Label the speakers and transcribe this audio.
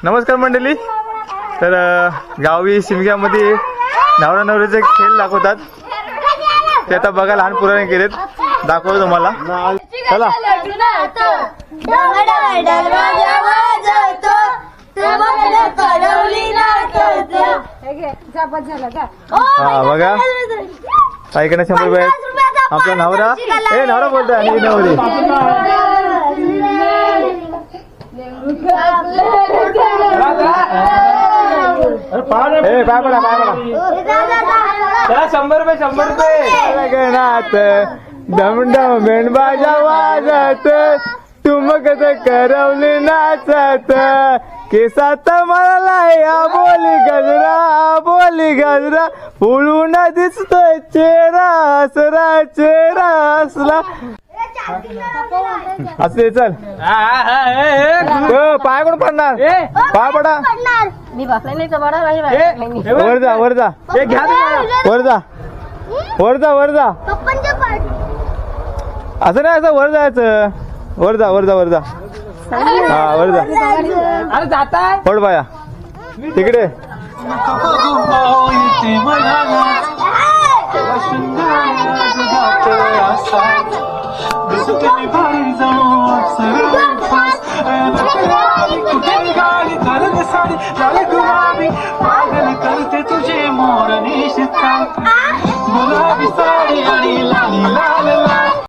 Speaker 1: नमस्कार मंडळी. तर गावी शिमग्यामध्ये नवरा नवरीचे खेळ दाखवतात. ते आता बघा लहान पुराने केलेत, दाखवतो तुम्हाला. चला हा बघा ऐकणं 100 रुपये आहेत. आपला नवरा नवरा बोलतोय आणि नवरी पाय पडा 100 रुपये गणात डम डम मेणबाजा वाजत तुम कसं करवली नाचत केसात मला बोली गजरा फुलून दिसतोय चेहरा असला असले. चल पाय कोण पडणार? पाय पडा. वर जा असं नाही, असं वर जायचं. वर जा हा वर जा.
Speaker 2: अरे जाताय
Speaker 1: पड पाया तिकडे.
Speaker 3: सुंदर